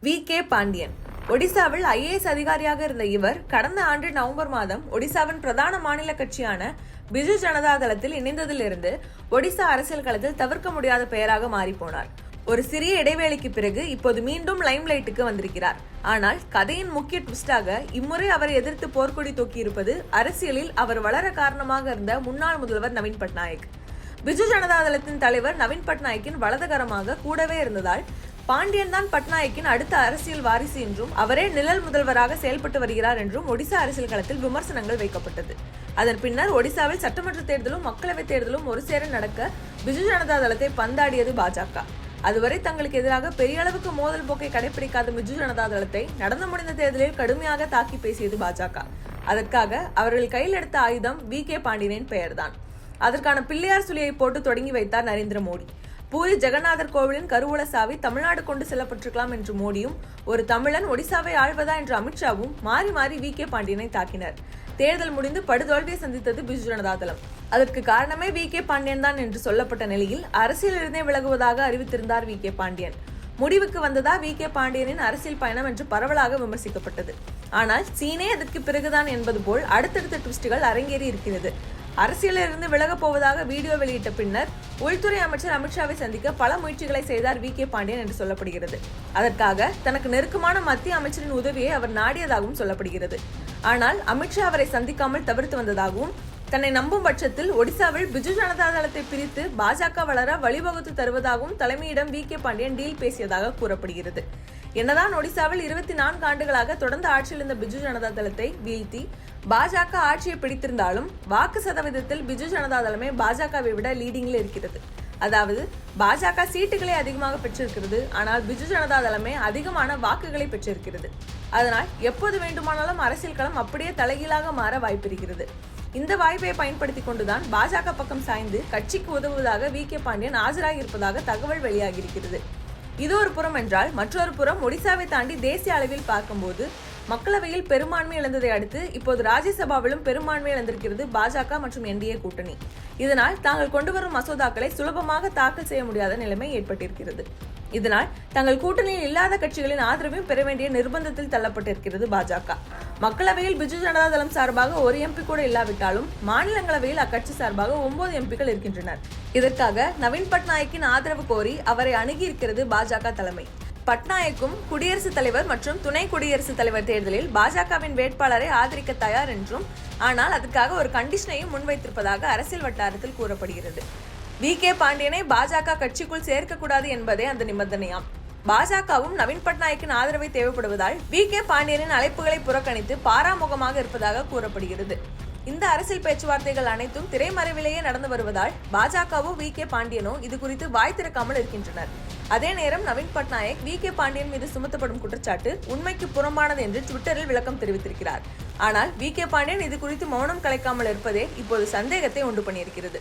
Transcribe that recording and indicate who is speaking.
Speaker 1: VK. Pandian ஒடிசாவில் IAS அதிகாரியாக இருந்த இவர் கடந்த ஆண்டு நவம்பர் மாதம் ஒடிசாவின் பிரதான மாநில கட்சியான பிஜு ஜனதா தளத்தில் இணைந்ததிலிருந்து ஒடிசா அரசியல் களத்தில் தவிர்க்க முடியாத பெயராக மாறிப்போனார். ஒரு சிறிய இடைவேளைக்கு பிறகு இப்போது மீண்டும் லைம்லைட்டுக்கு வந்திருக்கிறார். ஆனால் கதையின் முக்கிய ட்விஸ்டாக இம்முறை அவரை எதிர்த்து போர்க்கொடி தூக்கியிருப்பது அரசியலில் அவர் வளர காரணமாக இருந்த முன்னாள் முதல்வர் நவீன் பட்நாயக். பிஜு ஜனதா தளத்தின் தலைவர் நவீன் பட்நாயக்கின் வலதுகரமாக கூடவே இருந்ததால் பாண்டியன் தான் பட்நாயக்கின் அடுத்த அரசியல் வாரிசு என்றும் அவரே நிழல் முதல்வராக செயல்பட்டு வருகிறார் என்றும் ஒடிசா அரசியல் களத்தில் விமர்சனங்கள் வைக்கப்பட்டது. அதன் பின்னர் ஒடிசாவில் சட்டமன்ற தேர்தலும் மக்களவைத் தேர்தலும் ஒரு சேர நடக்க பிஜு ஜனதா தளத்தை பந்தாடியது பாஜக. அதுவரை தங்களுக்கு எதிராக பெரிய அளவுக்கு மோதல் போக்கை கடைபிடிக்காத பிஜு ஜனதா தளத்தை நடந்து முடிந்த தேர்தலில் கடுமையாக தாக்கி பேசியது பாஜக. அதற்காக அவர்கள் கையில் எடுத்த ஆயுதம் வி.கே. பாண்டியனின் பெயர்தான். அதற்கான பிள்ளையார் சுழியை போட்டு தொடங்கி வைத்தார் நரேந்திர மோடி. பூரி ஜெகநாதர் கோவிலின் கருவூல சாவி தமிழ்நாடு கொண்டு செல்லப்பட்டிருக்கலாம் என்று மோடியும், ஒரு தமிழன் ஒடிசாவை ஆழ்வதா என்று அமித்ஷாவும் மாறி மாறி வி.கே. பாண்டியனை தாக்கினர். தேர்தல் முடிந்து படுதோல்வியை சந்தித்தது பிஜு ஜனதா தளம். அதற்கு காரணமே வி.கே. பாண்டியன் தான் என்று சொல்லப்பட்ட நிலையில் அரசியலிருந்தே விலகுவதாக அறிவித்திருந்தார் வி.கே. பாண்டியன். முடிவுக்கு வந்ததா வி.கே. பாண்டியனின் அரசியல் பயணம் என்று பரவலாக விமர்சிக்கப்பட்டது. ஆனால் சீனே அதற்கு பிறகுதான் என்பது போல் அடுத்தடுத்த ட்விஸ்டுகள் அரங்கேறி இருக்கிறது. அரசியலிருந்து விலகப் போவதாக வீடியோ வெளியிட்ட பின்னர் உள்துறை அமைச்சர் அமித்ஷாவை சந்திக்க பல முயற்சிகளை செய்தார் வி.கே. பாண்டியன் என்று சொல்லப்படுகிறது. அதற்காக தனக்கு நெருக்கமான மத்திய அமைச்சரின் உதவியை அவர் நாடியதாகவும் சொல்லப்படுகிறது. ஆனால் அமித்ஷா அவரை சந்திக்காமல் தவிர்த்து வந்ததாகவும், தன்னை நம்பும் பட்சத்தில் ஒடிசாவில் பிஜு ஜனதா தளத்தை பிரித்து பாஜக வளர வழிவகுத்து தருவதாகவும் தலைமையிடம் வி.கே. பாண்டியன் டீல் பேசியதாக கூறப்படுகிறது. என்னதான் ஒடிசாவில் 24 ஆண்டுகளாக தொடர்ந்து ஆட்சியில் இருந்த பிஜு ஜனதா தளத்தை வீழ்த்தி பாஜக ஆட்சியை பிடித்திருந்தாலும் வாக்கு சதவீதத்தில் பிஜு ஜனதா தளமே பாஜகவை விட லீடிங்கில் இருக்கிறது. அதாவது பாஜக சீட்டுகளை அதிகமாக பெற்றிருக்கிறது, ஆனால் பிஜு ஜனதா தளமே அதிகமான வாக்குகளை பெற்றிருக்கிறது. அதனால் எப்போது வேண்டுமானாலும் அரசியல் களம் அப்படியே தலைகீழாக மாற வாய்ப்பிருக்கிறது. இந்த வாய்ப்பை பயன்படுத்தி கொண்டுதான் பாஜக பக்கம் சாய்ந்து கட்சிக்கு உதவுவதாக வி.கே. பாண்டியன் ஆஜராகி இருப்பதாக தகவல் வெளியாகியிருக்கிறது. இது ஒரு புறம் என்றால், மற்றொரு புறம் ஒடிசாவை தாண்டி தேசிய அளவில் பார்க்கும்போது மக்களவையில் பெரும்பான்மை இழந்ததை அடுத்து இப்போது ராஜ்யசபாவிலும் பெரும்பான்மை இழந்திருக்கிறது பாஜக மற்றும் என்டிஏ கூட்டணி. இதனால் தாங்கள் கொண்டு வரும் மசோதாக்களை சுலபமாக தாக்கல் செய்ய முடியாத நிலைமை ஏற்பட்டிருக்கிறது. இதனால் தங்கள் கூட்டணியில் இல்லாத கட்சிகளின் ஆதரவையும் பெற வேண்டிய நிர்பந்தத்தில் தள்ளப்பட்டிருக்கிறது பாஜக. மக்களவையில் பிஜு ஜனதா தளம் சார்பாக ஒரு எம்பி கூட இல்லாவிட்டாலும் மாநிலங்களவையில் அக்கட்சி சார்பாக 9 எம்பிக்கள் இருக்கின்றனர். இதற்காக நவீன் பட்நாயக்கின் ஆதரவு கோரி அவரை அணுகியிருக்கிறது பாஜக தலைமை. பட்நாயக்கும் குடியரசுத் தலைவர் மற்றும் துணை குடியரசுத் தலைவர் தேர்தலில் பாஜகவின் வேட்பாளரை ஆதரிக்க தயார் என்றும், ஆனால் அதுக்காக ஒரு கண்டிஷனையும் முன்வைத்திருப்பதாக அரசியல் வட்டாரத்தில் கூறப்படுகிறது. வி.கே. பாண்டியனை பாஜக கட்சிக்குள் சேர்க்கக்கூடாது என்பதே அந்த நிபந்தனையாம். பாஜகவும் நவீன் பட்நாயக்கின் ஆதரவை தேவைப்படுவதால் வி.கே. பாண்டியனின் அழைப்புகளை புறக்கணித்து பாராமுகமாக இருப்பதாக கூறப்படுகிறது. இந்த அரசியல் பேச்சுவார்த்தைகள் அனைத்தும் திரைமறைவிலேயே நடந்து வருவதால் பாஜகவோ வி.கே. பாண்டியனோ இது குறித்து வாய் திறக்காமல் இருக்கின்றனர். அதே நேரம் நவீன் பட்நாயக் வி.கே. பாண்டியன் மீது சுமத்தப்படும் குற்றச்சாட்டு உண்மைக்கு புறம்பானது என்று ட்விட்டரில் விளக்கம் தெரிவித்திருக்கிறார். ஆனால் வி.கே. பாண்டியன் இது குறித்து மௌனம் கலைக்காமல் இருப்பதே இப்போது சந்தேகத்தை உண்டு பண்ணியிருக்கிறது.